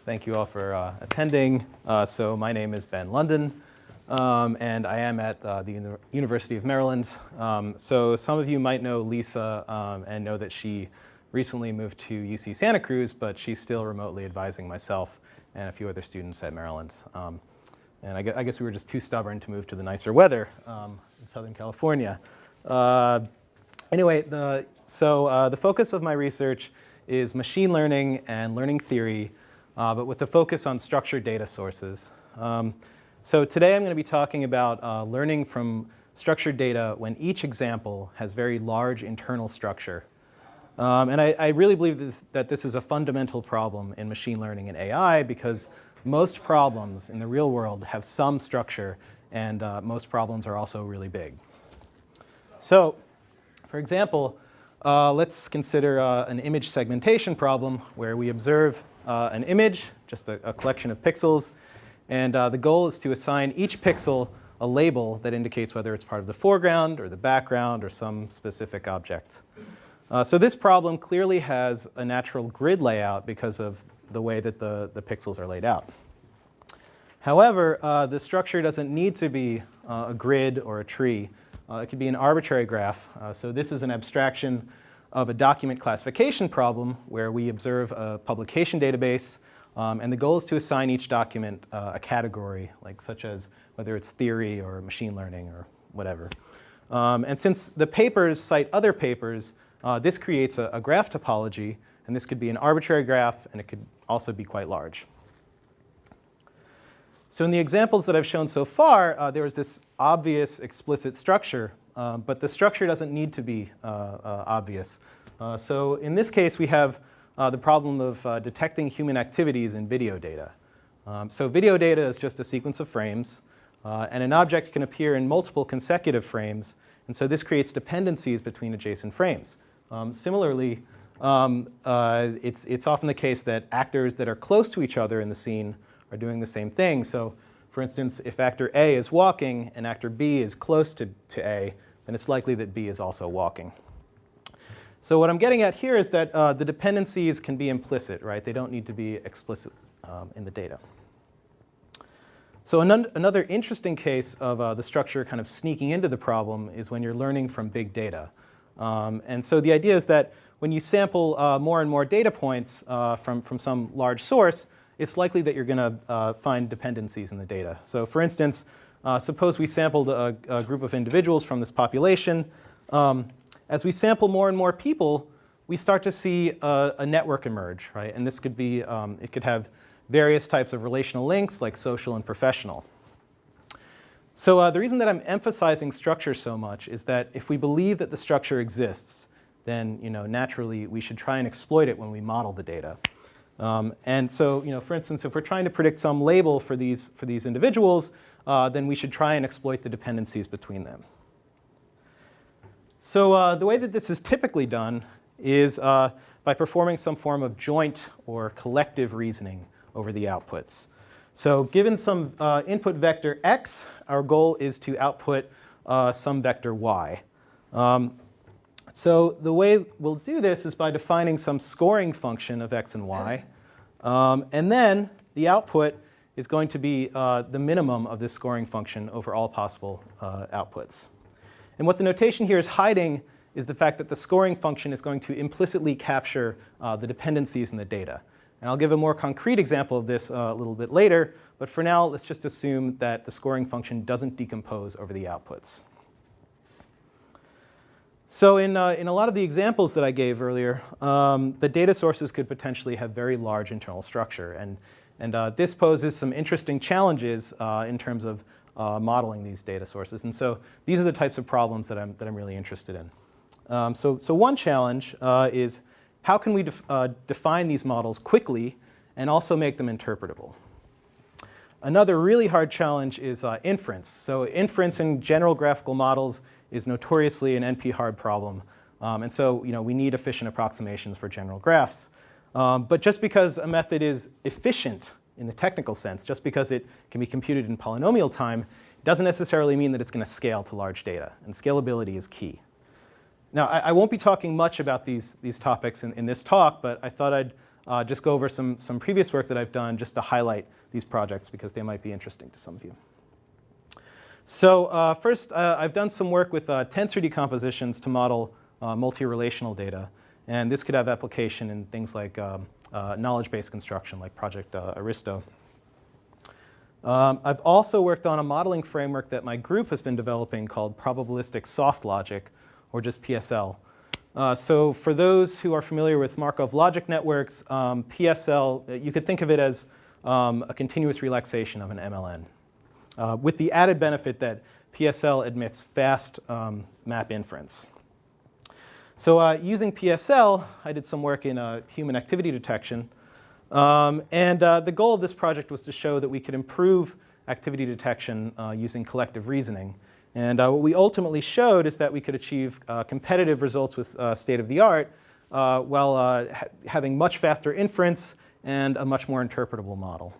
Thank you all for attending. So my name is Ben London, and I am at the University of Maryland. So some of you might know Lisa and know that she recently moved to UC Santa Cruz, but she's still remotely advising myself and a few other students at Maryland. And I guess we were just too stubborn to move to the nicer weather in Southern California. Anyway, the focus of my research is machine learning and learning theory, but with the focus on structured data sources. So today I'm going to be talking about learning from structured data when each example has very large internal structure. And I really believe that this is a fundamental problem in machine learning and AI because most problems in the real world have some structure, and most problems are also really big. So, for example, let's consider an image segmentation problem where we observe an image, just a collection of pixels, and the goal is to assign each pixel a label that indicates whether it's part of the foreground or the background or some specific object. So this problem clearly has a natural grid layout because of the way that the pixels are laid out. However, the structure doesn't need to be a grid or a tree. It could be an arbitrary graph. So this is an abstraction of a document classification problem where we observe a publication database, and the goal is to assign each document a category, like such as whether it's theory or machine learning or whatever. And since the papers cite other papers, this creates a graph topology, and this could be an arbitrary graph, and it could also be quite large. So in the examples that I've shown so far, there is this obvious explicit structure, but the structure doesn't need to be obvious. So in this case, we have the problem of detecting human activities in video data. So video data is just a sequence of frames, and an object can appear in multiple consecutive frames, and so this creates dependencies between adjacent frames. Similarly, it's often the case that actors that are close to each other in the scene are doing the same thing. So for instance, if actor A is walking and actor B is close to A, then it's likely that B is also walking. So what I'm getting at here is that the dependencies can be implicit, right? They don't need to be explicit in the data. So another interesting case of the structure kind of sneaking into the problem is when you're learning from big data. And so the idea is that when you sample more and more data points from some large source, it's likely that you're going to find dependencies in the data. So for instance, suppose we sampled a group of individuals from this population. As we sample more and more people, we start to see a network emerge, right? And this could be, it could have various types of relational links, like social and professional. So the reason that I'm emphasizing structure so much is that if we believe that the structure exists, then naturally we should try and exploit it when we model the data. And so, for instance, if we're trying to predict some label for these individuals, then we should try and exploit the dependencies between them. So the way that this is typically done is by performing some form of joint or collective reasoning over the outputs. So given some input vector x, our goal is to output some vector y. So the way we'll do this is by defining some scoring function of x and y. And then the output is going to be the minimum of this scoring function over all possible outputs. And what the notation here is hiding is the fact that the scoring function is going to implicitly capture the dependencies in the data. And I'll give a more concrete example of this a little bit later. But for now, let's just assume that the scoring function doesn't decompose over the outputs. So in a lot of the examples that I gave earlier, the data sources could potentially have very large internal structure. And this poses some interesting challenges in terms of modeling these data sources. And so these are the types of problems that I'm really interested in. So one challenge is how can we define these models quickly and also make them interpretable? Another really hard challenge is inference. So inference in general graphical models is notoriously an NP-hard problem. And so we need efficient approximations for general graphs. But just because a method is efficient in the technical sense, just because it can be computed in polynomial time, doesn't necessarily mean that it's going to scale to large data. And scalability is key. Now, I won't be talking much about these topics in this talk, but I thought I'd just go over some previous work that I've done just to highlight these projects because they might be interesting to some of you. So first, I've done some work with tensor decompositions to model multi-relational data. And this could have application in things like knowledge-based construction, like Project Aristo. I've also worked on a modeling framework that my group has been developing called probabilistic soft logic, or just PSL. So for those who are familiar with Markov logic networks, PSL, you could think of it as a continuous relaxation of an MLN, with the added benefit that PSL admits fast map inference. So using PSL, I did some work in human activity detection. And the goal of this project was to show that we could improve activity detection using collective reasoning. And what we ultimately showed is that we could achieve competitive results with state-of-the-art while having much faster inference and a much more interpretable model.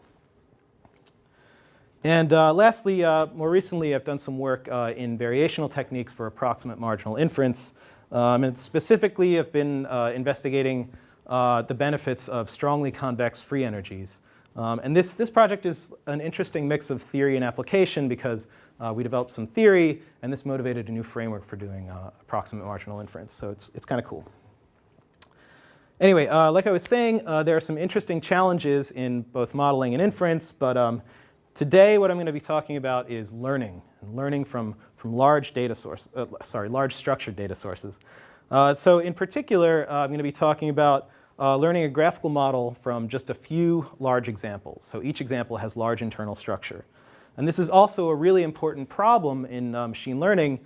And lastly, more recently, I've done some work in variational techniques for approximate marginal inference. And specifically, I've been investigating the benefits of strongly convex free energies. And this project is an interesting mix of theory and application because we developed some theory, and this motivated a new framework for doing approximate marginal inference. So it's kind of cool. Anyway, like I was saying, there are some interesting challenges in both modeling and inference. But today, what I'm going to be talking about is learning, and learning from large large structured data sources. So in particular, I'm going to be talking about learning a graphical model from just a few large examples. So each example has large internal structure. And this is also a really important problem in machine learning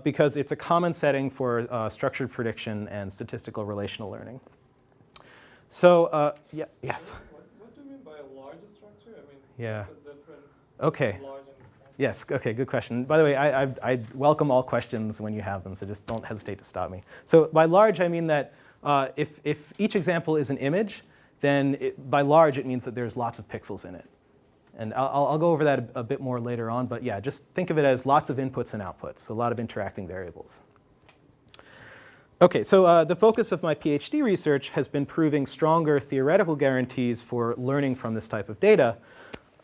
because it's a common setting for structured prediction and statistical relational learning. So, yes? What do you mean by a larger structure? I mean, yeah. what's the difference Okay. between large and small? Yes, okay, good question. By the way, I welcome all questions when you have them, so just don't hesitate to stop me. So by large, I mean that if each example is an image, then by large, it means that there's lots of pixels in it. And I'll go over that a bit more later on, but yeah, just think of it as lots of inputs and outputs, so a lot of interacting variables. Okay, so the focus of my PhD research has been proving stronger theoretical guarantees for learning from this type of data.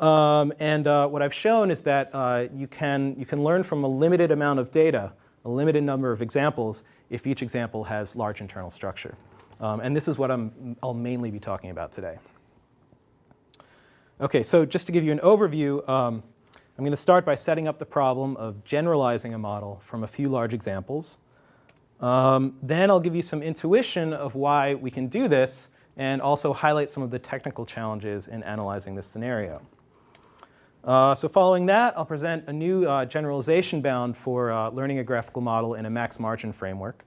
And what I've shown is that you can learn from a limited amount of data, a limited number of examples, if each example has large internal structure. And this is what I'll mainly be talking about today. Okay, so just to give you an overview, I'm going to start by setting up the problem of generalizing a model from a few large examples. Then I'll give you some intuition of why we can do this and also highlight some of the technical challenges in analyzing this scenario. So following that, I'll present a new generalization bound for learning a graphical model in a max margin framework.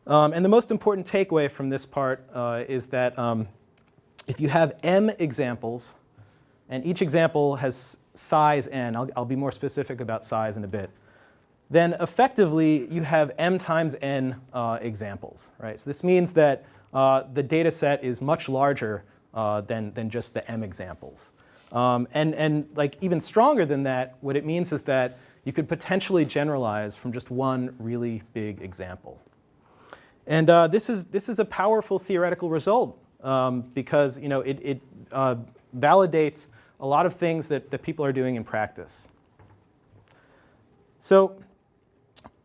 And the most important takeaway from this part is that if you have m examples, and each example has size n, I'll be more specific about size in a bit, then effectively you have m times n examples, right? So this means that the data set is much larger than just the m examples. And like even stronger than that, what it means is that you could potentially generalize from just one really big example. And this is a powerful theoretical result because it validates a lot of things that people are doing in practice. So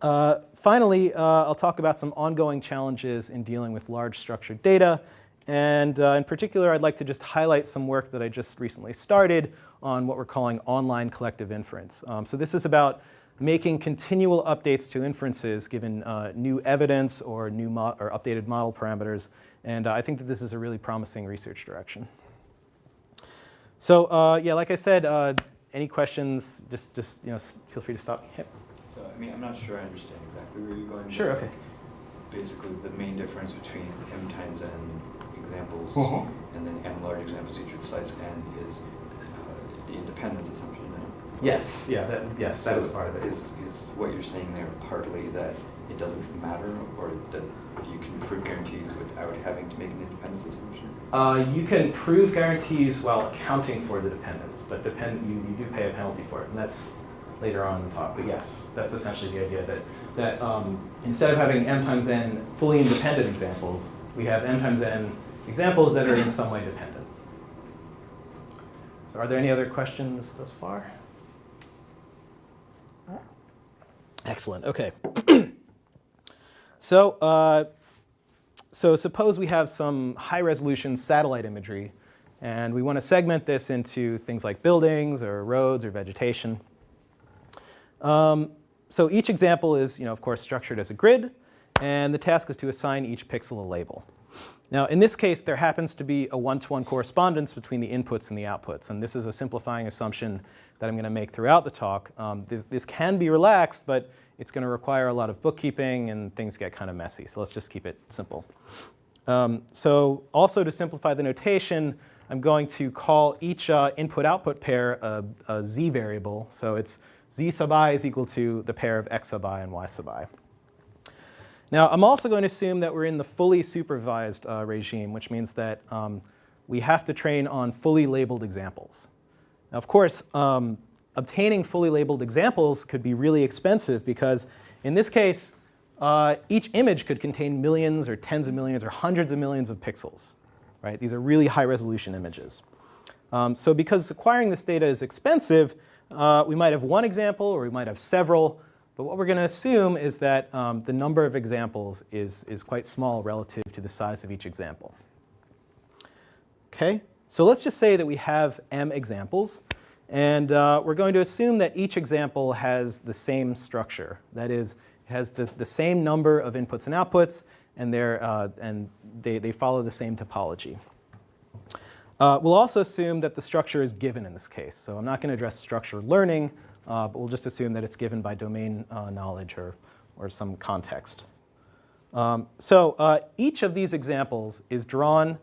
finally, I'll talk about some ongoing challenges in dealing with large structured data. And in particular, I'd like to just highlight some work that I just recently started on what we're calling online collective inference. So this is about making continual updates to inferences given new evidence or or updated model parameters. And I think that this is a really promising research direction. So yeah, like I said, any questions, just feel free to stop me. Yep. So I mean, I'm not sure I understand exactly where you're going. Sure, okay. Basically, the main difference between m times n examples and then m large examples each with size n is the independence assumption, right? Yes, yeah, that is part of it. Is what you're saying there partly that it doesn't matter, or that you can prove guarantees without having to make an independence assumption? You can prove guarantees while accounting for the dependence, but you do pay a penalty for it, and that's later on in the talk. But yes, that's essentially the idea that instead of having m times n fully independent examples, we have m times n examples that are in some way dependent. So are there any other questions thus far? Excellent, okay. So suppose we have some high-resolution satellite imagery, and we want to segment this into things like buildings or roads or vegetation. So each example is, of course, structured as a grid, and the task is to assign each pixel a label. Now, in this case, there happens to be a one-to-one correspondence between the inputs and the outputs, and this is a simplifying assumption that I'm going to make throughout the talk. This can be relaxed, but it's going to require a lot of bookkeeping, and things get kind of messy, so let's just keep it simple. So also to simplify the notation, I'm going to call each input-output pair a z variable, so it's z sub I is equal to the pair of x sub I and y sub I. Now, I'm also going to assume that we're in the fully supervised regime, which means that we have to train on fully labeled examples. Now, of course, obtaining fully labeled examples could be really expensive because, in this case, each image could contain millions or tens of millions or hundreds of millions of pixels. Right? These are really high-resolution images. So because acquiring this data is expensive, we might have one example or we might have several. But what we're going to assume is that the number of examples is quite small relative to the size of each example. Okay? So let's just say that we have m examples. And we're going to assume that each example has the same structure. That is, it has the same number of inputs and outputs, and they follow the same topology. We'll also assume that the structure is given in this case. So I'm not going to address structure learning, but we'll just assume that it's given by domain knowledge or some context. So each of these examples is drawn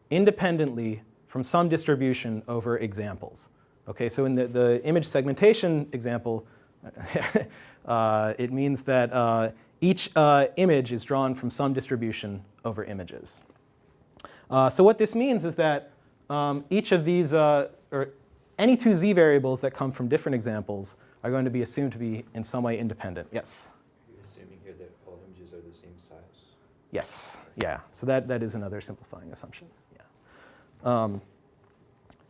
independently from some distribution over examples. Okay, so in the image segmentation example, it means that each image is drawn from some distribution over images. So what this means is that each of these, or any two z variables that come from different examples are going to be assumed to be in some way independent. Yes? Are you assuming here that all images are the same size? Yes, yeah. So that is another simplifying assumption. Yeah.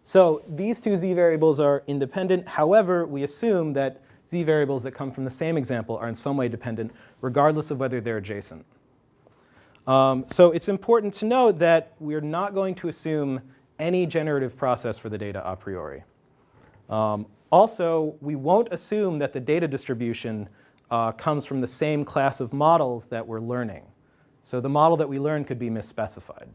So these two z variables are independent. However, we assume that z variables that come from the same example are in some way dependent, regardless of whether they're adjacent. So it's important to note that we're not going to assume any generative process for the data a priori. Also, we won't assume that the data distribution comes from the same class of models that we're learning. So the model that we learn could be misspecified.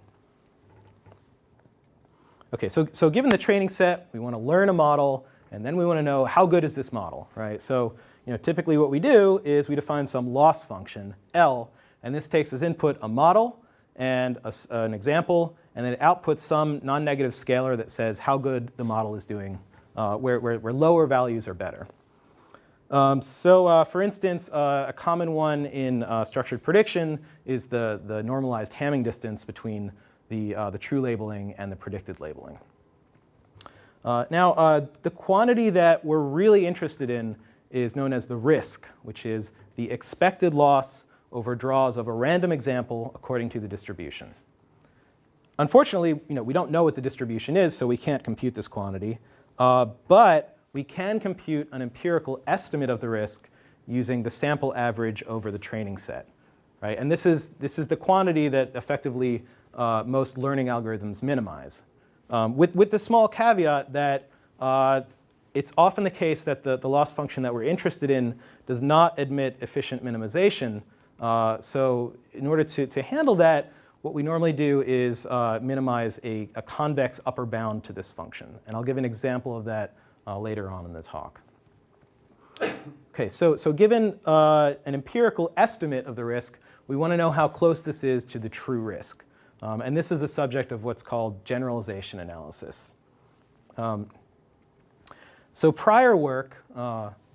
Okay, so given the training set, we want to learn a model, and then we want to know how good is this model, right? So typically what we do is we define some loss function, L, and this takes as input a model and an example, and then it outputs some non-negative scalar that says how good the model is doing, where lower values are better. For instance, a common one in structured prediction is the normalized Hamming distance between the true labeling and the predicted labeling. Now, the quantity that we're really interested in is known as the risk, which is the expected loss over draws of a random example according to the distribution. Unfortunately, we don't know what the distribution is, so we can't compute this quantity. But we can compute an empirical estimate of the risk using the sample average over the training set, right? And this is the quantity that effectively most learning algorithms minimize, with the small caveat that it's often the case that the loss function that we're interested in does not admit efficient minimization. So in order to handle that, what we normally do is minimize a convex upper bound to this function. And I'll give an example of that later on in the talk. Okay, so given an empirical estimate of the risk, we want to know how close this is to the true risk. And this is the subject of what's called generalization analysis. So prior work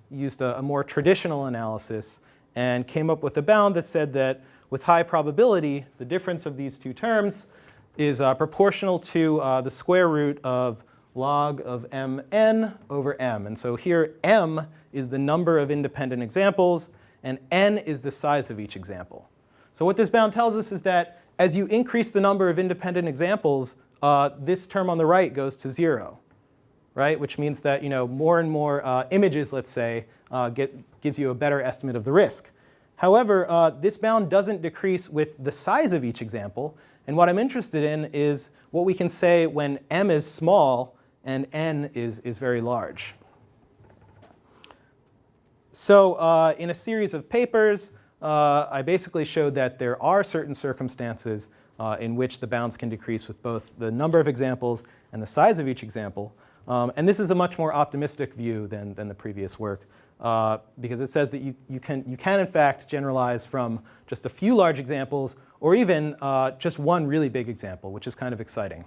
used a more traditional analysis and came up with a bound that said that with high probability, the difference of these two terms is proportional to the square root of log of mn over m. And so here m is the number of independent examples, and n is the size of each example. So what this bound tells us is that as you increase the number of independent examples, this term on the right goes to 0, right? Which means that more and more images, let's say, gives you a better estimate of the risk. However, this bound doesn't decrease with the size of each example. And what I'm interested in is what we can say when m is small and n is very large. So in a series of papers, I basically showed that there are certain circumstances in which the bounds can decrease with both the number of examples and the size of each example. And this is a much more optimistic view than the previous work, because it says that you can in fact generalize from just a few large examples or even just one really big example, which is kind of exciting.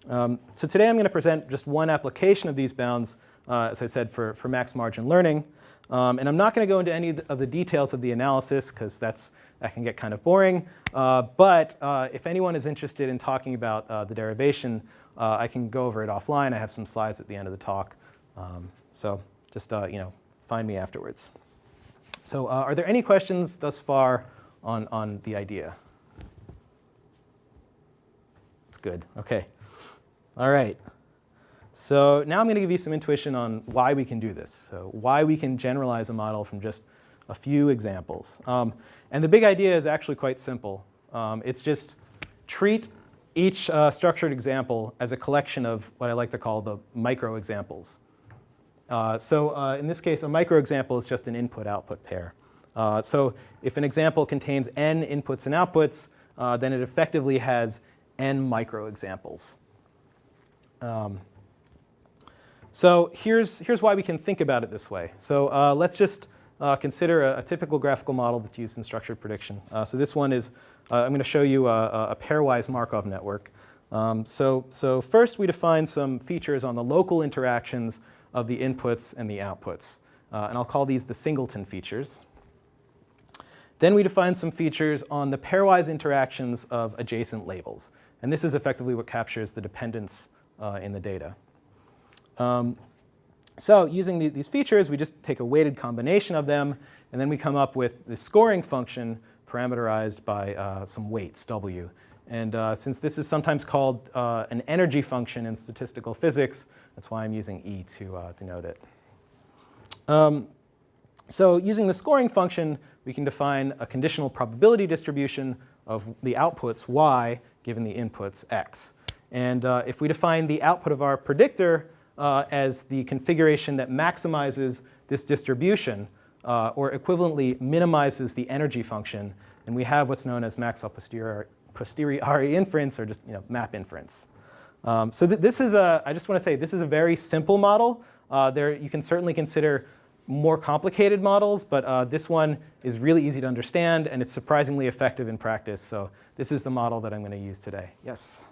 So today I'm going to present just one application of these bounds, as I said, for max margin learning. And I'm not going to go into any of the details of the analysis, because that can get kind of boring. But if anyone is interested in talking about the derivation, I can go over it offline. I have some slides at the end of the talk. So just find me afterwards. So are there any questions thus far on the idea? That's good. OK. All right. So now I'm going to give you some intuition on why we can do this, so why we can generalize a model from just a few examples. And the big idea is actually quite simple. It's just treat each structured example as a collection of what I like to call the micro examples. So in this case, a micro example is just an input-output pair. So if an example contains n inputs and outputs, then it effectively has n micro examples. So here's why we can think about it this way. So let's just consider a typical graphical model that's used in structured prediction. So this one is, I'm going to show you a pairwise Markov network. So first we define some features on the local interactions of the inputs and the outputs. And I'll call these the singleton features. Then we define some features on the pairwise interactions of adjacent labels. And this is effectively what captures the dependence in the data. So using these features, we just take a weighted combination of them, and then we come up with the scoring function parameterized by some weights, W. And since this is sometimes called an energy function in statistical physics, that's why I'm using E to denote it. So using the scoring function, we can define a conditional probability distribution of the outputs Y given the inputs X. And if we define the output of our predictor as the configuration that maximizes this distribution, or equivalently minimizes the energy function, and we have what's known as max a posteriori inference, or just map inference. So this is I just want to say, this is a very simple model. You can certainly consider more complicated models, but this one is really easy to understand, and it's surprisingly effective in practice. So this is the model that I'm going to use today. Yes?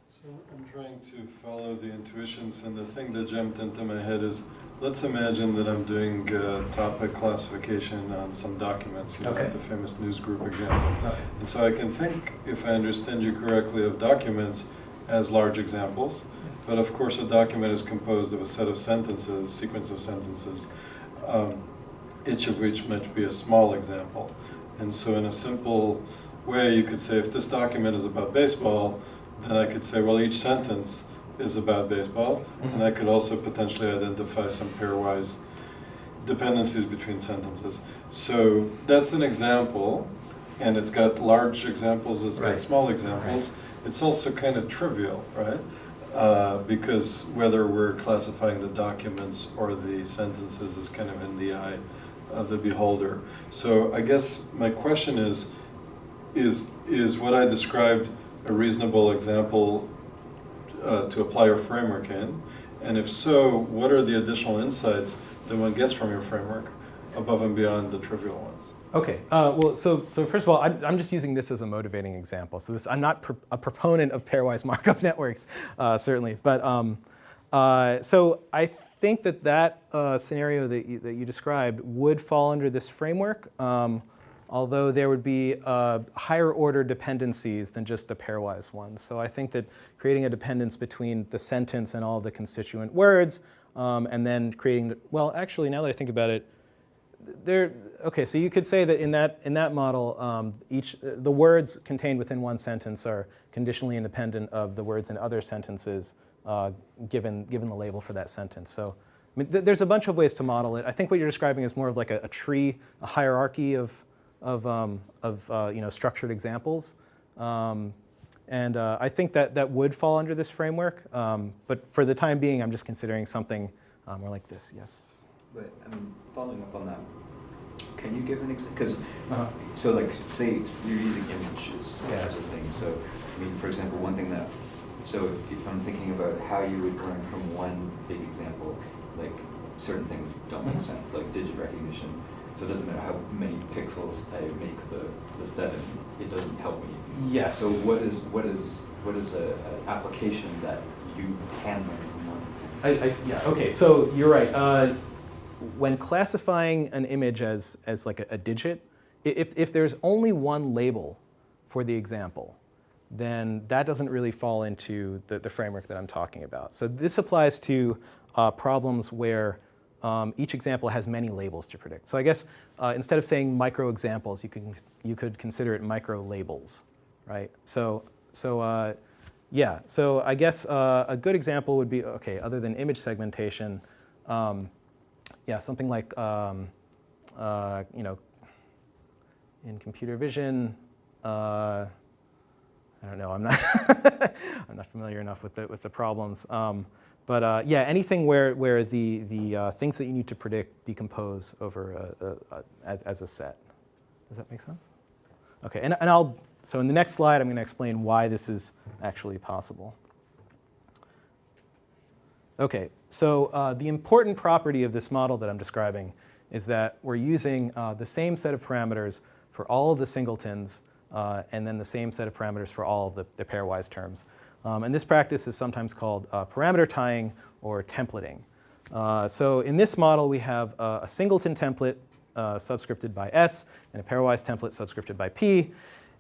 So I'm trying to follow the intuitions, and the thing that jumped into my head is, let's imagine that I'm doing topic classification on some documents, Okay. like the famous newsgroup example. Okay. And so I can think, if I understand you correctly, of documents as large examples. Yes. But of course, a document is composed of a set of sentences, sequence of sentences, each of which might be a small example. And so in a simple way, you could say, if this document is about baseball, then I could say, well, each sentence is about baseball. Mm-hmm. And I could also potentially identify some pairwise dependencies between sentences. So that's an example, and it's got large examples, it's Right. got small examples. Right. It's also kind of trivial, right? Because whether we're classifying the documents or the sentences is kind of in the eye of the beholder. So I guess my question is what I described a reasonable example to apply your framework in? And if so, what are the additional insights that one gets from your framework above and beyond the trivial ones? OK. Well, so first of all, I'm just using this as a motivating example. So I'm not a proponent of pairwise Markov networks, certainly. But so I think that scenario that you described would fall under this framework, although there would be higher order dependencies than just the pairwise ones. So I think that creating a dependence between the sentence and all of the constituent words, and then creating, well, actually, now that I think about it, okay, so you could say that in that model, the words contained within one sentence are conditionally independent of the words in other sentences, given the label for that sentence. So, I mean, there's a bunch of ways to model it. I think what you're describing is more of like a tree, a hierarchy of structured examples. And I think that would fall under this framework. But for the time being, I'm just considering something more like this. Yes. But I mean, following up on that, can you give an example? Because so, like, say you're using images as a thing. So, I mean, for example, one thing that, so if I'm thinking about how you would learn from one big example, like certain things don't make sense, like digit recognition. So it doesn't matter how many pixels I make the 7, it doesn't help me. Yes. So what is an application that you can learn from one? Yeah. Okay. So you're right. When classifying an image as like a digit, if there's only one label for the example, then that doesn't really fall into the framework that I'm talking about. So this applies to problems where each example has many labels to predict. So I guess instead of saying micro examples, you could consider it micro labels, right? So yeah. So I guess a good example would be, okay, other than image segmentation, yeah, something like in computer vision. I don't know. I'm not I'm not familiar enough with the problems. But yeah, anything where the things that you need to predict decompose over as a set. Does that make sense? Okay, and so in the next slide, I'm going to explain why this is actually possible. Okay, so the important property of this model that I'm describing is that we're using the same set of parameters for all of the singletons, and then the same set of parameters for all of the pairwise terms. And this practice is sometimes called parameter tying or templating. So in this model, we have a singleton template subscripted by S and a pairwise template subscripted by P.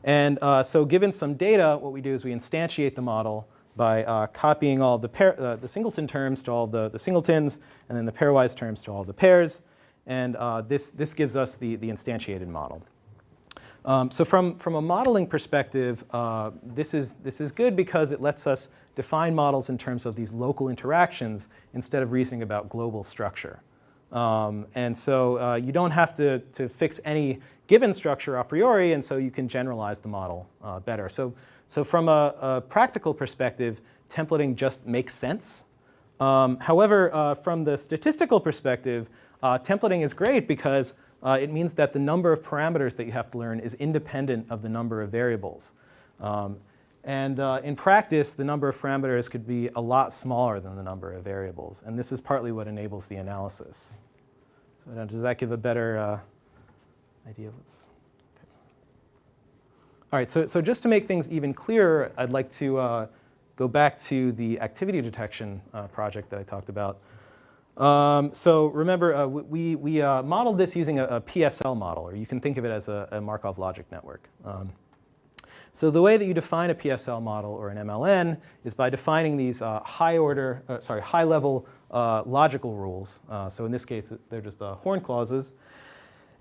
And so given some data, what we do is we instantiate the model by copying all the singleton terms to all the singletons, and then the pairwise terms to all the pairs. And this gives us the instantiated model. So from a modeling perspective, this is good because it lets us define models in terms of these local interactions instead of reasoning about global structure. And so you don't have to fix any given structure a priori, and so you can generalize the model better. So from a practical perspective, templating just makes sense. However, from the statistical perspective, templating is great because it means that the number of parameters that you have to learn is independent of the number of variables. And in practice, the number of parameters could be a lot smaller than the number of variables. And this is partly what enables the analysis. So does that give a better idea of what's... Okay. All right, so just to make things even clearer, I'd like to go back to the activity detection project that I talked about. So remember, we modeled this using a PSL model, or you can think of it as a Markov logic network. So the way that you define a PSL model or an MLN is by defining these high-level logical rules. So in this case, they're just horn clauses.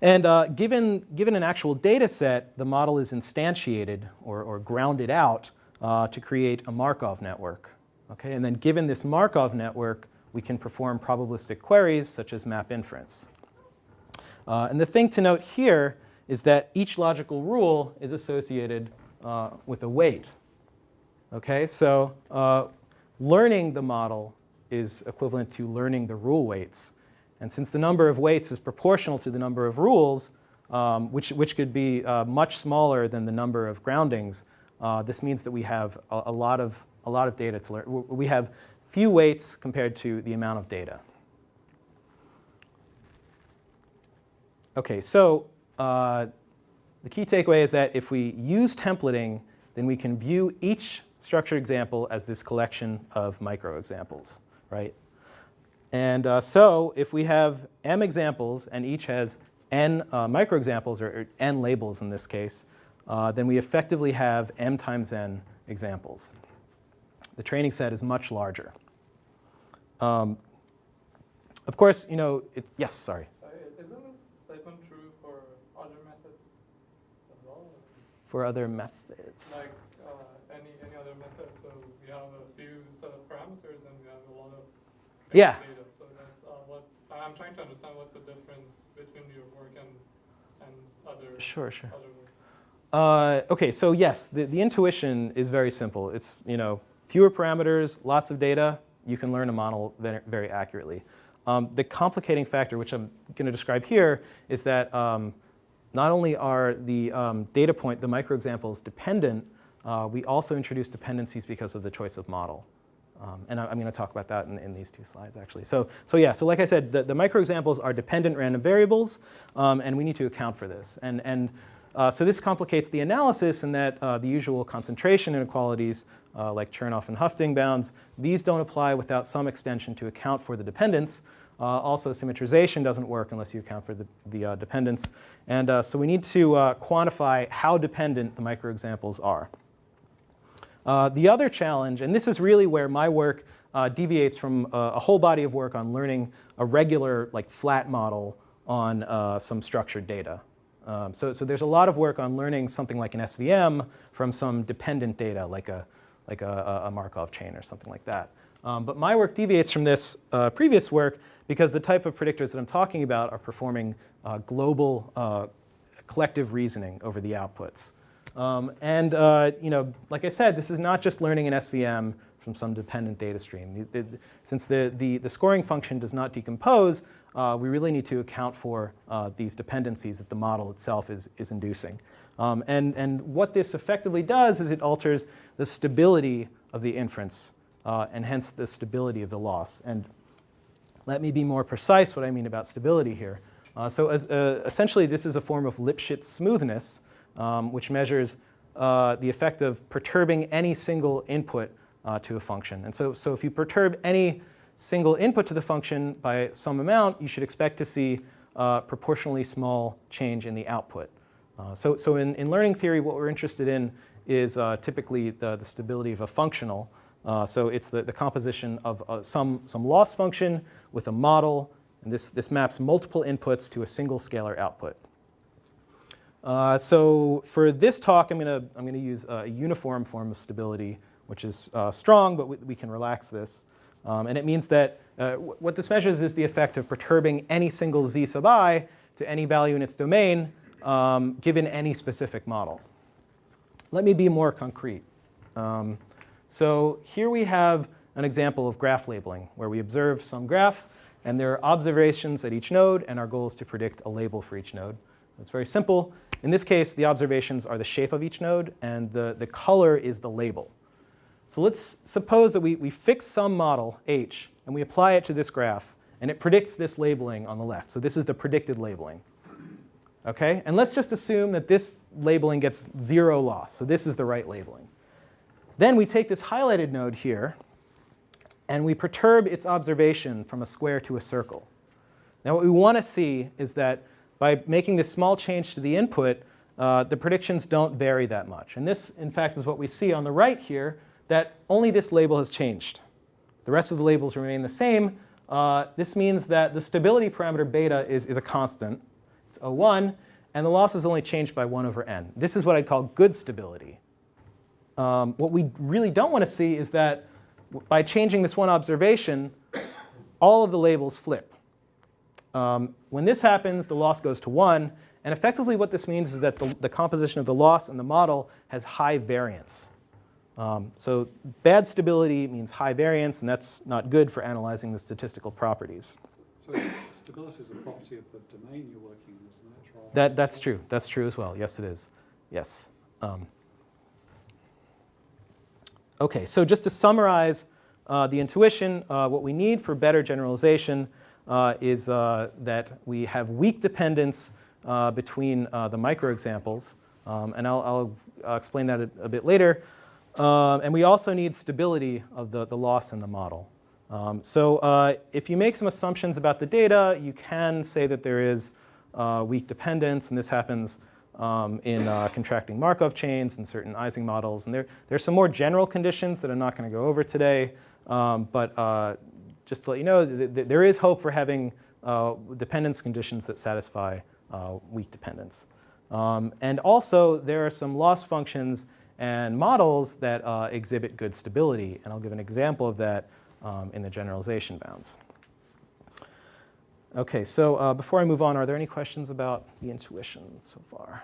And given an actual data set, the model is instantiated or grounded out to create a Markov network. Okay? And then given this Markov network, we can perform probabilistic queries such as map inference. And the thing to note here is that each logical rule is associated with a weight. Okay, so learning the model is equivalent to learning the rule weights. And since the number of weights is proportional to the number of rules, which could be much smaller than the number of groundings, this means that we have a lot of data to learn. We have few weights compared to the amount of data. Okay, so the key takeaway is that if we use templating, then we can view each structured example as this collection of micro examples, right? And so if we have m examples and each has n micro examples, or n labels in this case, then we effectively have m times n examples. The training set is much larger. Of course, yes, sorry. Sorry, isn't this for other methods. Like any other method, so we have a few set of parameters and we have a lot of Yeah. data. So that's what I'm trying to understand. What's the difference between your work and other Sure. other work? Okay, so yes, the intuition is very simple. It's fewer parameters, lots of data. You can learn a model very, very accurately. The complicating factor, which I'm going to describe here, is that not only are the data point, the microexamples, dependent, we also introduce dependencies because of the choice of model. And I'm going to talk about that in these two slides, actually. So like I said, the microexamples are dependent random variables, and we need to account for this. So this complicates the analysis in that the usual concentration inequalities, like Chernoff and Hufting bounds, these don't apply without some extension to account for the dependence. Also, symmetrization doesn't work unless you account for the dependence. And so we need to quantify how dependent the microexamples are. The other challenge, and this is really where my work deviates from a whole body of work on learning a regular, flat model on some structured data. So there's a lot of work on learning something like an SVM from some dependent data, like a Markov chain or something like that. But my work deviates from this previous work because the type of predictors that I'm talking about are performing global collective reasoning over the outputs. Like I said, this is not just learning an SVM from some dependent data stream. Since the scoring function does not decompose, we really need to account for these dependencies that the model itself is inducing. And what this effectively does is it alters the stability of the inference, and hence the stability of the loss. And let me be more precise what I mean about stability here. Essentially, this is a form of Lipschitz smoothness, which measures the effect of perturbing any single input to a function. And so if you perturb any single input to the function by some amount, you should expect to see proportionally small change in the output. So in learning theory, what we're interested in is typically the stability of a functional. So it's the composition of some loss function with a model, and this maps multiple inputs to a single scalar output. So for this talk, I'm going to use a uniform form of stability, which is strong, but we can relax this. And it means that what this measures is the effect of perturbing any single z sub I to any value in its domain, given any specific model. Let me be more concrete. So here we have an example of graph labeling, where we observe some graph, and there are observations at each node, and our goal is to predict a label for each node. It's very simple. In this case, the observations are the shape of each node, and the color is the label. So let's suppose that we fix some model, h, and we apply it to this graph, and it predicts this labeling on the left. So this is the predicted labeling. Okay? And let's just assume that this labeling gets 0 loss. So this is the right labeling. Then we take this highlighted node here, and we perturb its observation from a square to a circle. Now what we want to see is that by making this small change to the input, the predictions don't vary that much. And this, in fact, is what we see on the right here, that only this label has changed. The rest of the labels remain the same. This means that the stability parameter beta is a constant. It's O1, and the loss is only changed by 1 over n. This is what I'd call good stability. What we really don't want to see is that by changing this one observation, all of the labels flip. When this happens, the loss goes to 1. And effectively what this means is that the composition of the loss and the model has high variance. So bad stability means high variance, and that's not good for analyzing the statistical properties. So stability is a property of the domain you're working in, isn't it? That's true. That's true as well. Yes, it is. Yes. OK, so just to summarize the intuition, what we need for better generalization is that we have weak dependence between the microexamples. And I'll explain that a bit later. And we also need stability of the loss in the model. So if you make some assumptions about the data, you can say that there is weak dependence. And this happens in contracting Markov chains and certain Ising models. And there's some more general conditions that I'm not going to go over today. But just to let you know, there is hope for having dependence conditions that satisfy weak dependence. And also, there are some loss functions and models that exhibit good stability. And I'll give an example of that in the generalization bounds. OK, so before I move on, are there any questions about the intuition so far?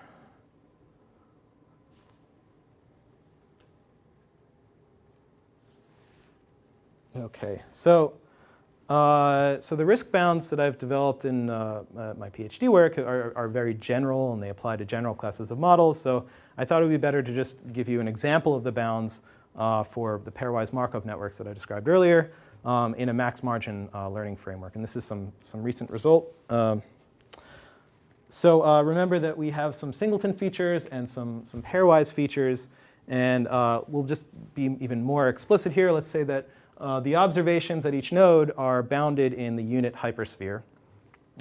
OK, so the risk bounds that I've developed in my PhD work are very general, and they apply to general classes of models. So I thought it would be better to just give you an example of the bounds for the pairwise Markov networks that I described earlier in a max margin learning framework. And this is some recent result. So remember that we have some singleton features and some pairwise features. And we'll just be even more explicit here. Let's say that the observations at each node are bounded in the unit hypersphere.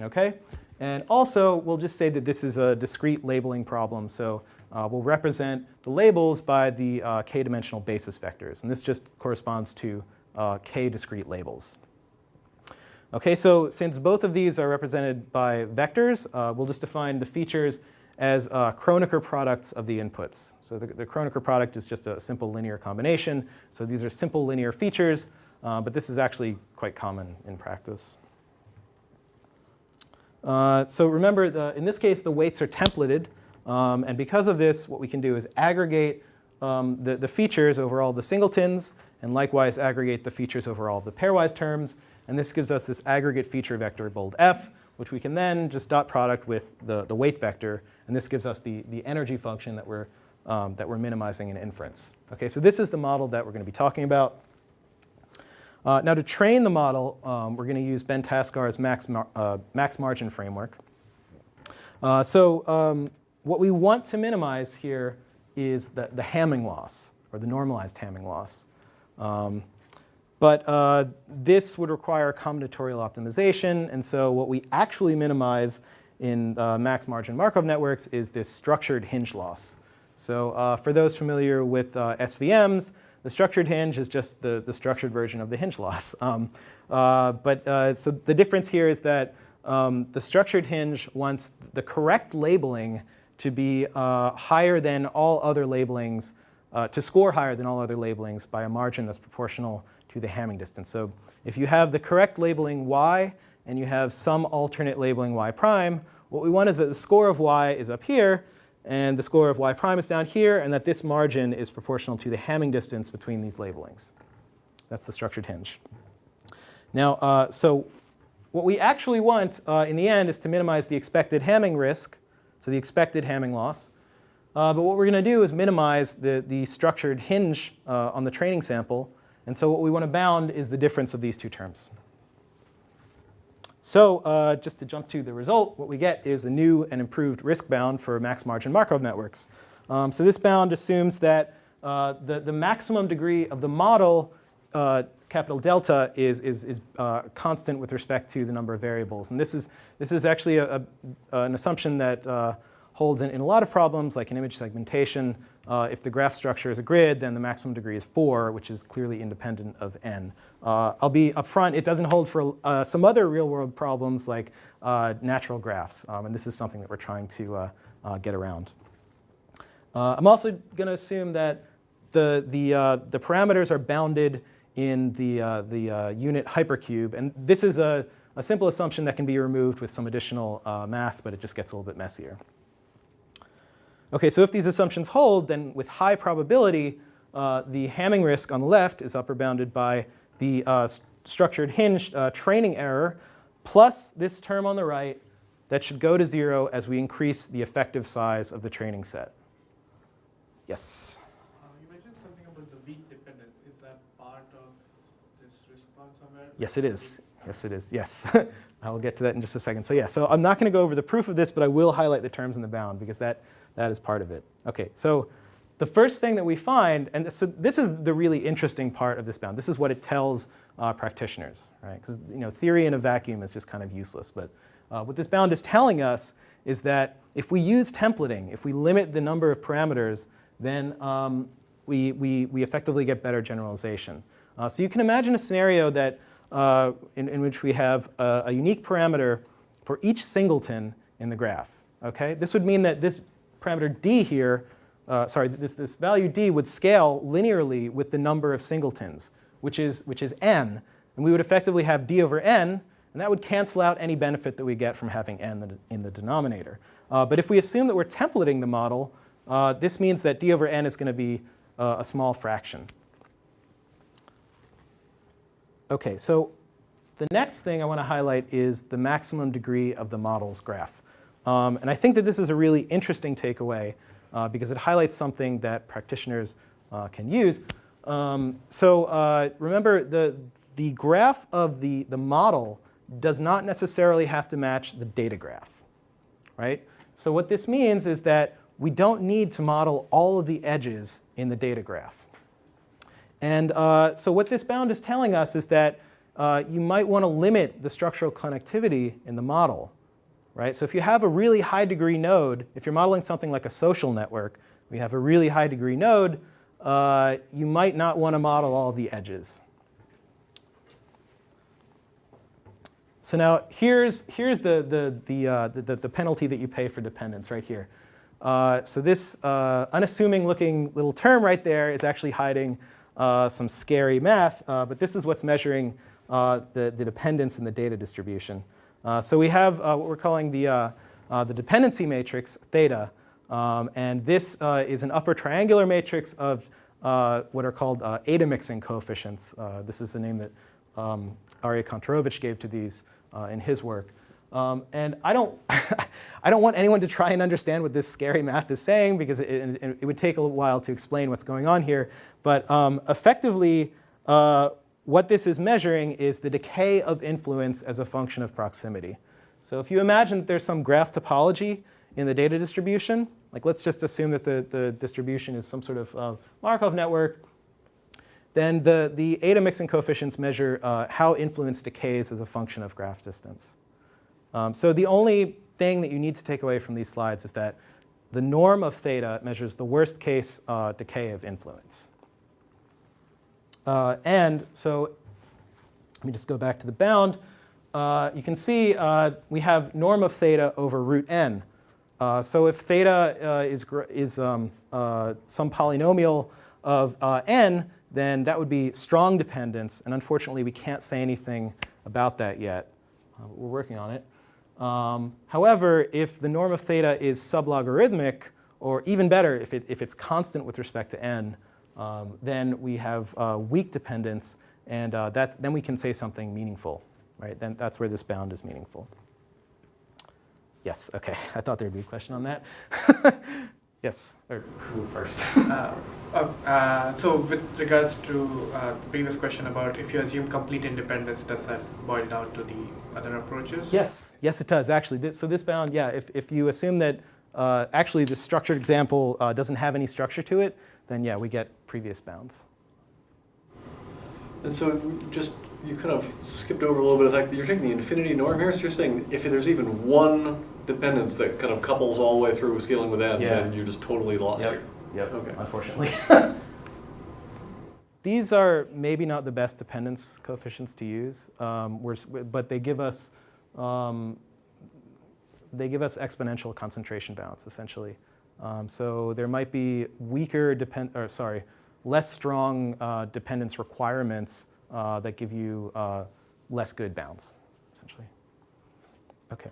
Okay? And also, we'll just say that this is a discrete labeling problem. So we'll represent the labels by the k-dimensional basis vectors. And this just corresponds to k discrete labels. OK, so since both of these are represented by vectors, we'll just define the features as Kronecker products of the inputs. So the Kronecker product is just a simple linear combination. So these are simple linear features, but this is actually quite common in practice. So remember, in this case, the weights are templated. And because of this, what we can do is aggregate the features over all the singletons, and likewise aggregate the features over all the pairwise terms. And this gives us this aggregate feature vector bold F, which we can then just dot product with the weight vector. And this gives us the energy function that we're minimizing in inference. OK, so this is the model that we're going to be talking about. Now, to train the model, we're going to use Ben Taskar's max margin framework. So what we want to minimize here is the Hamming loss, or the normalized Hamming loss. But this would require combinatorial optimization. And so what we actually minimize in max margin Markov networks is this structured hinge loss. So for those familiar with SVMs, the structured hinge is just the structured version of the hinge loss. So the difference here is that the structured hinge wants the correct labeling to be higher than all other labelings, to score higher than all other labelings by a margin that's proportional to the Hamming distance. So if you have the correct labeling y and you have some alternate labeling y prime, what we want is that the score of y is up here and the score of y prime is down here, and that this margin is proportional to the Hamming distance between these labelings. That's the structured hinge. Now, so what we actually want in the end is to minimize the expected Hamming risk, so the expected Hamming loss. But what we're going to do is minimize the structured hinge on the training sample. And so what we want to bound is the difference of these two terms. So just to jump to the result, what we get is a new and improved risk bound for max margin Markov networks. So this bound assumes that the maximum degree of the model, capital delta, is constant with respect to the number of variables. And this is actually an assumption that holds in a lot of problems, like in image segmentation. If the graph structure is a grid, then the maximum degree is 4, which is clearly independent of n. I'll be upfront, it doesn't hold for some other real-world problems like natural graphs. And this is something that we're trying to get around. I'm also going to assume that the parameters are bounded in the unit hypercube. And this is a simple assumption that can be removed with some additional math, but it just gets a little bit messier. OK, so if these assumptions hold, then with high probability, the Hamming risk on the left is upper bounded by the structured hinge training error, plus this term on the right that should go to 0 as we increase the effective size of the training set. Yes? You mentioned something about the weak dependence. Is that part of this risk bound somewhere? Yes, it is. Yes, it is. Yes. I will get to that in just a second. So yeah, so I'm not going to go over the proof of this, but I will highlight the terms in the bound, because that is part of it. OK, so the first thing that we find, and so this is the really interesting part of this bound. This is what it tells practitioners, right? Because theory in a vacuum is just kind of useless. But what this bound is telling us is that if we use templating, if we limit the number of parameters, then we effectively get better generalization. So you can imagine a scenario that in which we have a unique parameter for each singleton in the graph. Okay? This would mean that this parameter d here, this value d would scale linearly with the number of singletons, which is n. And we would effectively have d over n, and that would cancel out any benefit that we get from having n in the denominator. But if we assume that we're templating the model, this means that d over n is going to be a small fraction. OK, so the next thing I want to highlight is the maximum degree of the model's graph. And I think that this is a really interesting takeaway because it highlights something that practitioners can use. Remember, the graph of the model does not necessarily have to match the data graph, right? So what this means is that we don't need to model all of the edges in the data graph. And so what this bound is telling us is that you might want to limit the structural connectivity in the model, right? So if you have a really high degree node, if you're modeling something like a social network, we have a really high degree node, you might not want to model all the edges. So now here's the penalty that you pay for dependence right here. So this unassuming looking little term right there is actually hiding some scary math, but this is what's measuring the dependence in the data distribution. So we have what we're calling the dependency matrix, theta, and this is an upper triangular matrix of what are called eta mixing coefficients. This is the name that Arya Kontorovich gave to these in his work. And I don't want anyone to try and understand what this scary math is saying because it would take a little while to explain what's going on here. But effectively, what this is measuring is the decay of influence as a function of proximity. So if you imagine that there's some graph topology in the data distribution, like let's just assume that the distribution is some sort of Markov network, then the eta mixing coefficients measure how influence decays as a function of graph distance. So the only thing that you need to take away from these slides is that the norm of theta measures the worst case decay of influence. And so let me just go back to the bound. You can see we have norm of theta over root n. So if theta is some polynomial of n, then that would be strong dependence. And unfortunately, we can't say anything about that yet. We're working on it. However, if the norm of theta is sublogarithmic, or even better, if it's constant with respect to n, then we have weak dependence, and then we can say something meaningful, right? Then that's where this bound is meaningful. Yes, OK. I thought there'd be a question on that. Yes, or who first? So with regards to the previous question about if you assume complete independence, does that boil down to the other approaches? Yes, yes, it does, actually. So this bound, yeah, if you assume that actually the structured example doesn't have any structure to it, then yeah, we get previous bounds. And so you kind of skipped over a little bit of that. You're taking the infinity norm here, so you're saying if there's even one dependence that kind of couples all the way through scaling with n, then you're just totally lost here. Yep, okay. Unfortunately. These are maybe not the best dependence coefficients to use, but they give us exponential concentration bounds, essentially. So there might be weaker less strong dependence requirements that give you less good bounds, essentially. OK.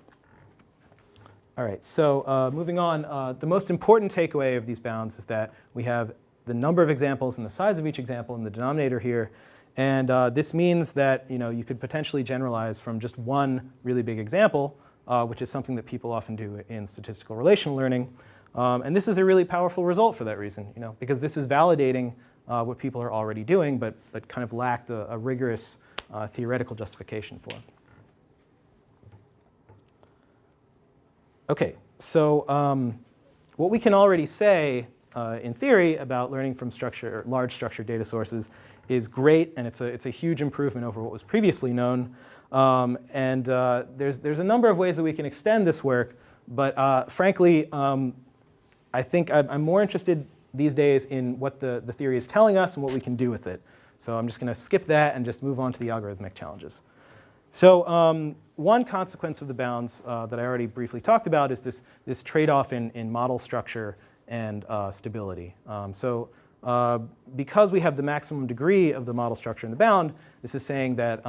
All right, so moving on, the most important takeaway of these bounds is that we have the number of examples and the size of each example in the denominator here. And this means that you could potentially generalize from just one really big example, which is something that people often do in statistical relational learning. And this is a really powerful result for that reason, because this is validating what people are already doing, but kind of lacked a rigorous theoretical justification for. OK, so what we can already say in theory about learning from large structured data sources is great, and it's a huge improvement over what was previously known. There's a number of ways that we can extend this work, but frankly, I think I'm more interested these days in what the theory is telling us and what we can do with it. So I'm just going to skip that and just move on to the algorithmic challenges. So one consequence of the bounds that I already briefly talked about is this trade-off in model structure and stability. Because we have the maximum degree of the model structure in the bound, this is saying that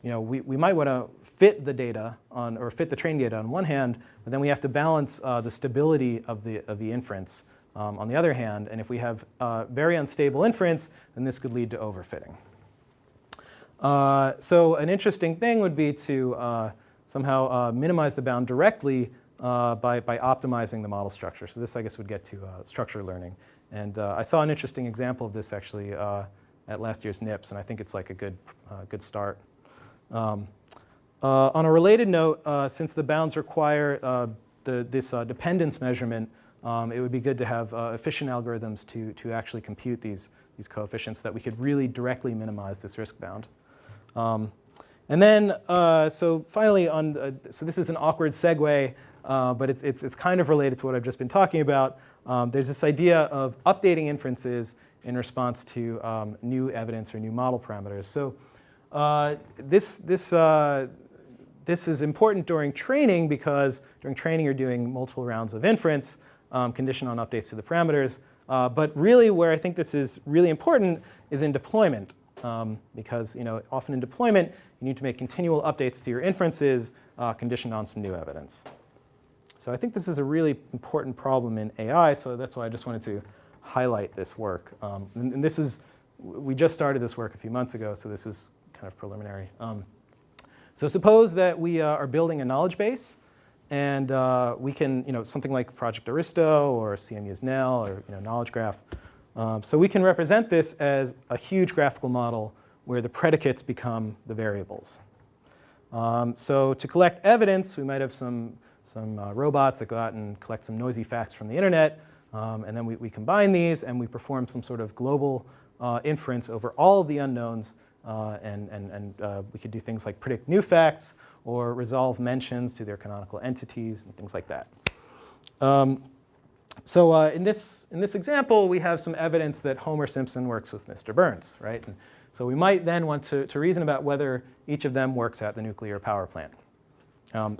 we might want to fit the data on, or fit the training data on one hand, but then we have to balance the stability of the inference on the other hand. And if we have very unstable inference, then this could lead to overfitting. So an interesting thing would be to somehow minimize the bound directly by optimizing the model structure. So this, I guess, would get to structure learning. And I saw an interesting example of this actually at last year's NIPS, and I think it's like a good start. On a related note, since the bounds require this dependence measurement, it would be good to have efficient algorithms to actually compute these coefficients so that we could really directly minimize this risk bound. And then, so finally, so this is an awkward segue, but it's kind of related to what I've just been talking about. There's this idea of updating inferences in response to new evidence or new model parameters. So this is important during training because during training you're doing multiple rounds of inference conditioned on updates to the parameters. But really where I think this is really important is in deployment. Because often in deployment, you need to make continual updates to your inferences conditioned on some new evidence. So I think this is a really important problem in AI, so that's why I just wanted to highlight this work. And this is, we just started this work a few months ago, so this is kind of preliminary. So suppose that we are building a knowledge base, and we can, something like Project Aristo or CMU's NEL or knowledge graph. So we can represent this as a huge graphical model where the predicates become the variables. So to collect evidence, we might have some robots that go out and collect some noisy facts from the internet, and then we combine these and we perform some sort of global inference over all of the unknowns, and we could do things like predict new facts or resolve mentions to their canonical entities and things like that. So in this example, we have some evidence that Homer Simpson works with Mr. Burns, right? And so we might then want to reason about whether each of them works at the nuclear power plant. I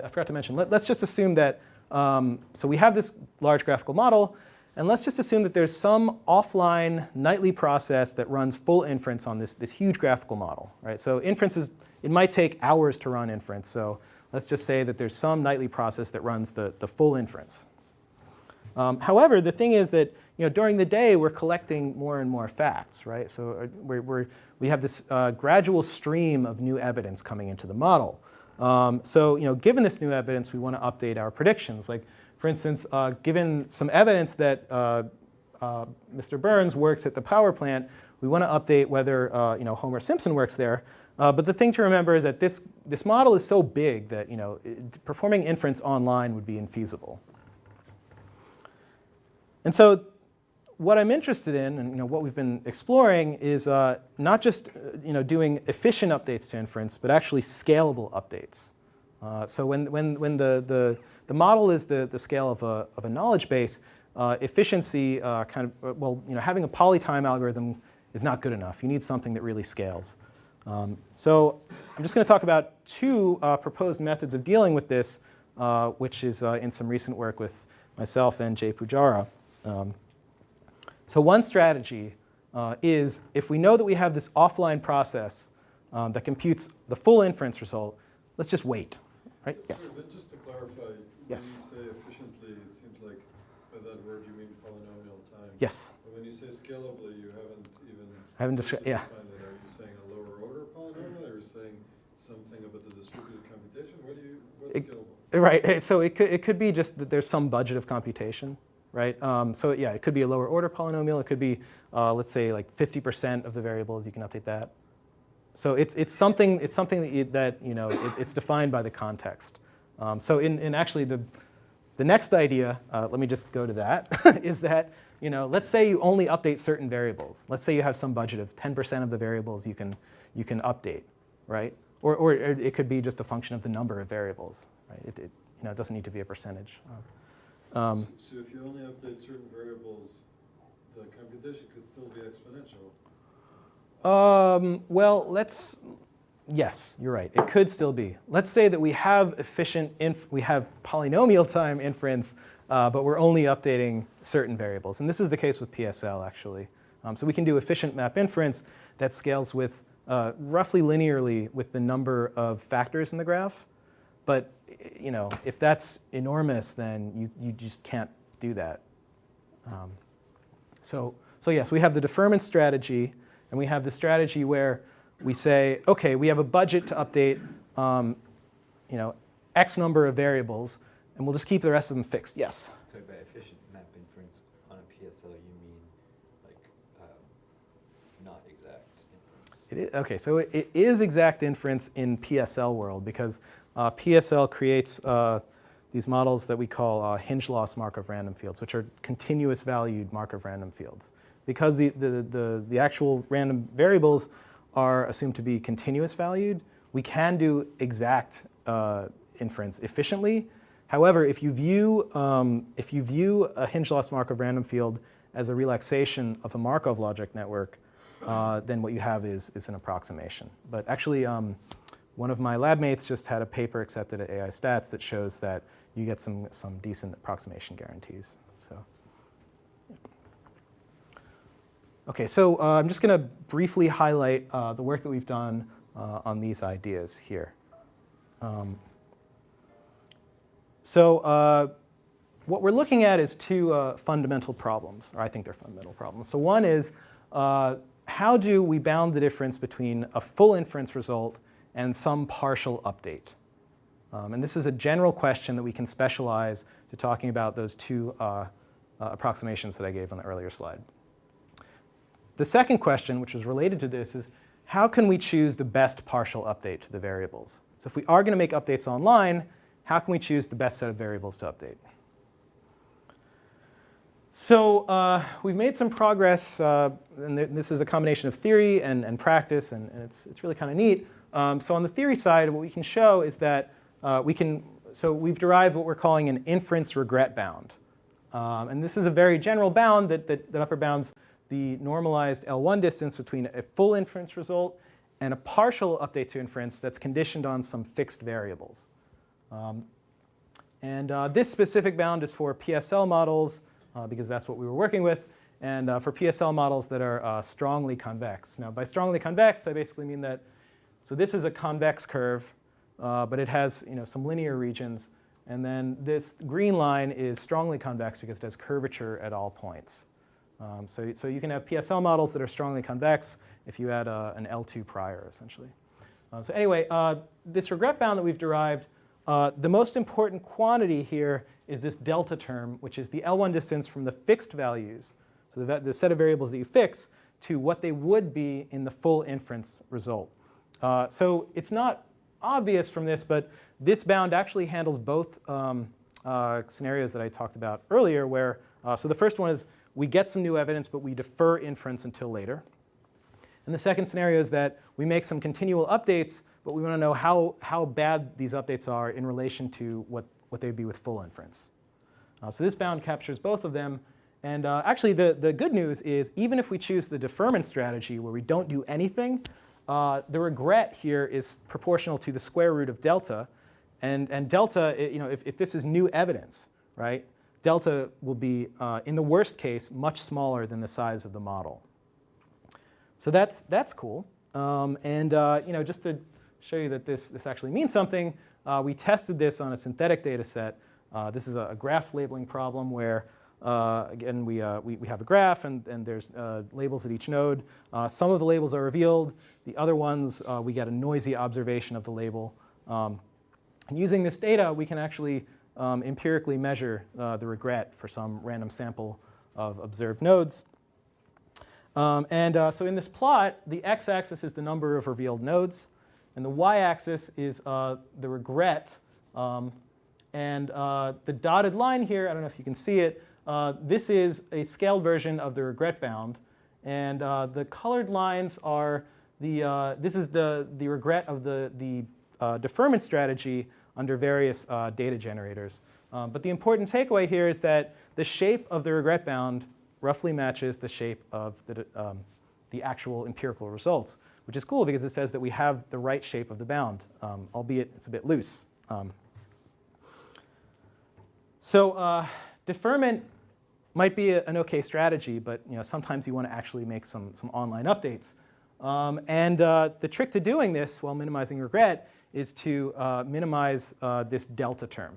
forgot to mention, let's just assume that, so we have this large graphical model, and let's just assume that there's some offline nightly process that runs full inference on this huge graphical model, right? So inferences, it might take hours to run inference. So let's just say that there's some nightly process that runs the full inference. However, the thing is that during the day we're collecting more and more facts, right? So we have this gradual stream of new evidence coming into the model. So given this new evidence, we want to update our predictions. Like for instance, given some evidence that Mr. Burns works at the power plant, we want to update whether Homer Simpson works there. But the thing to remember is that this model is so big that performing inference online would be infeasible. And so what I'm interested in, and what we've been exploring, is not just doing efficient updates to inference, but actually scalable updates. So when the model is the scale of a knowledge base, efficiency having a polytime algorithm is not good enough. You need something that really scales. So I'm just going to talk about two proposed methods of dealing with this, which is in some recent work with myself and Jay Pujara. So one strategy is if we know that we have this offline process that computes the full inference result, let's just wait, right? Yes? Sorry, but just to clarify, yes. when you say efficiently, it seems like by that word you mean polynomial time. Yes. But when you say scalably, you haven't even I haven't described, yeah. defined it. Are you saying a lower order polynomial, or are you saying something about the distributed computation? What's scalable? Right, so it could be just that there's some budget of computation. Right? So yeah, it could be a lower order polynomial. It could be, let's say, like 50% of the variables. You can update that. So it's something that it's defined by the context. So in actually the next idea, let me just go to that, is that let's say you only update certain variables. Let's say you have some budget of 10% of the variables you can update, right? Or it could be just a function of the number of variables, right? It doesn't need to be a percentage. So if you only update certain variables, the computation could still be exponential. Well, let's Yes, you're right. It could still be. Let's say that we have we have polynomial time inference, but we're only updating certain variables. And this is the case with PSL, actually. So we can do efficient map inference that scales with roughly linearly with the number of factors in the graph. But if that's enormous, then you just can't do that. So yes, we have the deferment strategy, and we have the strategy where we say, OK, we have a budget to update X number of variables, and we'll just keep the rest of them fixed. Yes? So by efficient map inference on a PSL, you mean like not exact inference? OK, so it is exact inference in PSL world, because PSL creates these models that we call hinge loss Markov random fields, which are continuous valued Markov random fields. Because the actual random variables are assumed to be continuous valued, we can do exact inference efficiently. However, if you view a hinge loss Markov random field as a relaxation of a Markov logic network, then what you have is an approximation. But actually, one of my lab mates just had a paper accepted at AI Stats that shows that you get some decent approximation guarantees. So. OK, so I'm just going to briefly highlight the work that we've done on these ideas here. So what we're looking at is two fundamental problems, or I think they're fundamental problems. So one is, how do we bound the difference between a full inference result and some partial update? And this is a general question that we can specialize to talking about those two approximations that I gave on the earlier slide. The second question, which is related to this, is how can we choose the best partial update to the variables? So if we are going to make updates online, how can we choose the best set of variables to update? So we've made some progress, and this is a combination of theory and practice, and it's really kind of neat. So on the theory side, what we can show is that we've derived what we're calling an inference regret bound. And this is a very general bound that upper bounds the normalized L1 distance between a full inference result and a partial update to inference that's conditioned on some fixed variables. This specific bound is for PSL models, because that's what we were working with, and for PSL models that are strongly convex. Now, by strongly convex, I basically mean that, so this is a convex curve, but it has some linear regions. And then this green line is strongly convex because it has curvature at all points. So you can have PSL models that are strongly convex if you add an L2 prior, essentially. So anyway, this regret bound that we've derived, the most important quantity here is this delta term, which is the L1 distance from the fixed values, so the set of variables that you fix, to what they would be in the full inference result. So it's not obvious from this, but this bound actually handles both scenarios that I talked about earlier, where, so the first one is we get some new evidence, but we defer inference until later. And the second scenario is that we make some continual updates, but we want to know how bad these updates are in relation to what they'd be with full inference. So this bound captures both of them. And actually, the good news is, even if we choose the deferment strategy where we don't do anything, the regret here is proportional to the square root of delta. And delta, if this is new evidence, right, delta will be, in the worst case, much smaller than the size of the model. So that's cool. Just to show you that this actually means something, we tested this on a synthetic data set. This is a graph labeling problem where, again, we have a graph, and there's labels at each node. Some of the labels are revealed. The other ones, we get a noisy observation of the label. And using this data, we can actually empirically measure the regret for some random sample of observed nodes. So in this plot, the x-axis is the number of revealed nodes, and the y-axis is the regret. The dotted line here, I don't know if you can see it, this is a scaled version of the regret bound. And the colored lines are this is the regret of the deferment strategy under various data generators. But the important takeaway here is that the shape of the regret bound roughly matches the shape of the actual empirical results, which is cool because it says that we have the right shape of the bound, albeit it's a bit loose. So deferment might be an okay strategy, but sometimes you want to actually make some online updates. The trick to doing this while minimizing regret is to minimize this delta term.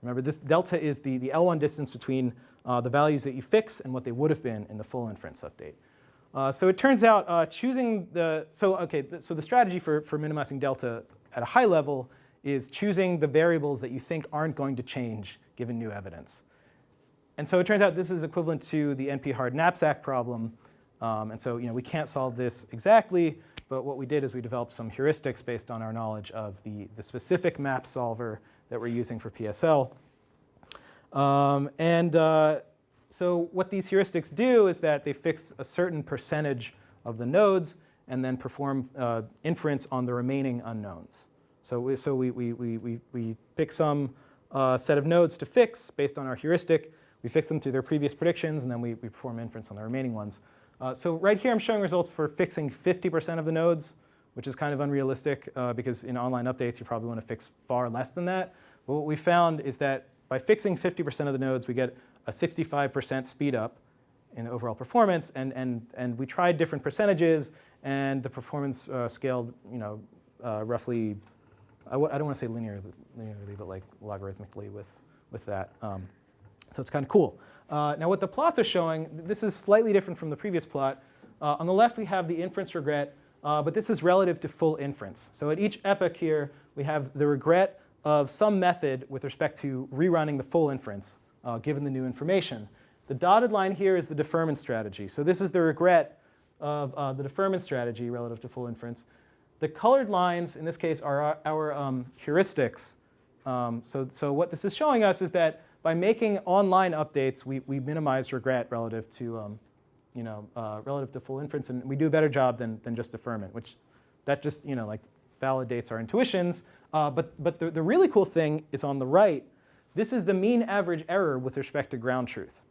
Remember, this delta is the L1 distance between the values that you fix and what they would have been in the full inference update. So it turns out choosing the, so the strategy for minimizing delta at a high level is choosing the variables that you think aren't going to change given new evidence. And so it turns out this is equivalent to the NP-hard knapsack problem. And so we can't solve this exactly, but what we did is we developed some heuristics based on our knowledge of the specific map solver that we're using for PSL. So what these heuristics do is that they fix a certain percentage of the nodes and then perform inference on the remaining unknowns. So we pick some set of nodes to fix based on our heuristic. We fix them to their previous predictions, and then we perform inference on the remaining ones. So right here I'm showing results for fixing 50% of the nodes, which is kind of unrealistic because in online updates you probably want to fix far less than that. But what we found is that by fixing 50% of the nodes, we get a 65% speed up in overall performance. And we tried different percentages, and the performance scaled roughly, I don't want to say linearly, but like logarithmically with that. So it's kind of cool. Now what the plots are showing, this is slightly different from the previous plot. On the left we have the inference regret, but this is relative to full inference. So at each epoch here, we have the regret of some method with respect to rerunning the full inference, given the new information. The dotted line here is the deferment strategy. So this is the regret of the deferment strategy relative to full inference. The colored lines, in this case, are our heuristics. So what this is showing us is that by making online updates, we minimize regret relative to, relative to full inference, and we do a better job than just deferment, which that just validates our intuitions. But the really cool thing is on the right. This is the mean average error with respect to ground truth.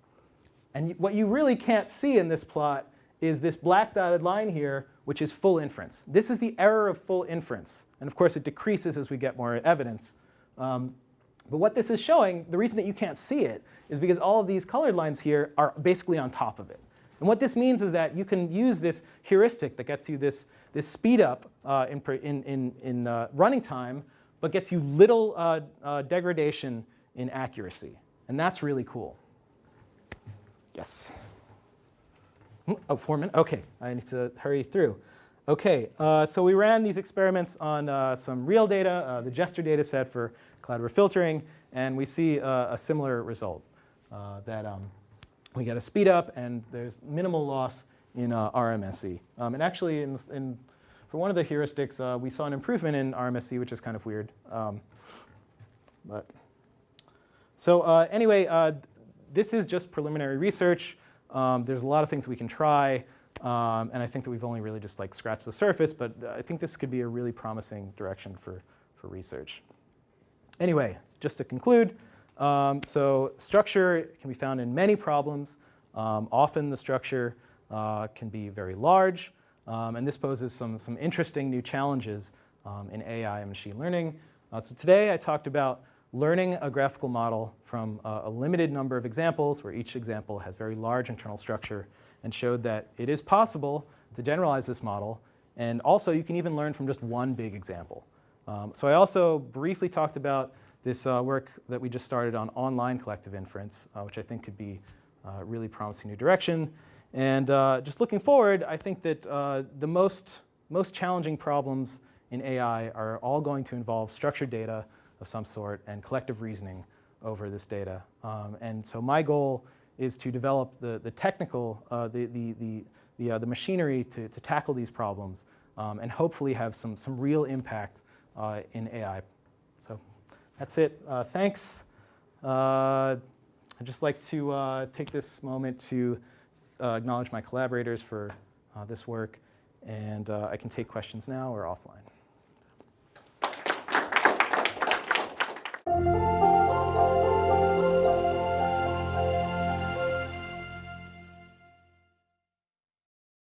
And what you really can't see in this plot is this black dotted line here, which is full inference. This is the error of full inference. And of course, it decreases as we get more evidence. But what this is showing, the reason that you can't see it is because all of these colored lines here are basically on top of it. And what this means is that you can use this heuristic that gets you this speed up in running time, but gets you little degradation in accuracy. And that's really cool. Yes? Oh, 4 minutes? OK, I need to hurry through. OK, so we ran these experiments on some real data, the Jester data set for cloud refiltering, and we see a similar result, that we get a speed up and there's minimal loss in RMSE. And actually, for one of the heuristics, we saw an improvement in RMSE, which is kind of weird. Anyway, this is just preliminary research. There's a lot of things we can try. And I think that we've only really just scratched the surface, but I think this could be a really promising direction for research. Anyway, just to conclude, so structure can be found in many problems. Often the structure can be very large, and this poses some interesting new challenges in AI and machine learning. So today I talked about learning a graphical model from a limited number of examples, where each example has very large internal structure, and showed that it is possible to generalize this model. And also, you can even learn from just one big example. So I also briefly talked about this work that we just started on online collective inference, which I think could be a really promising new direction. And just looking forward, I think that the most challenging problems in AI are all going to involve structured data of some sort and collective reasoning over this data. And so my goal is to develop the technical, the machinery to tackle these problems, and hopefully have some real impact in AI. So that's it. Thanks. I'd just like to take this moment to acknowledge my collaborators for this work, and I can take questions now or offline.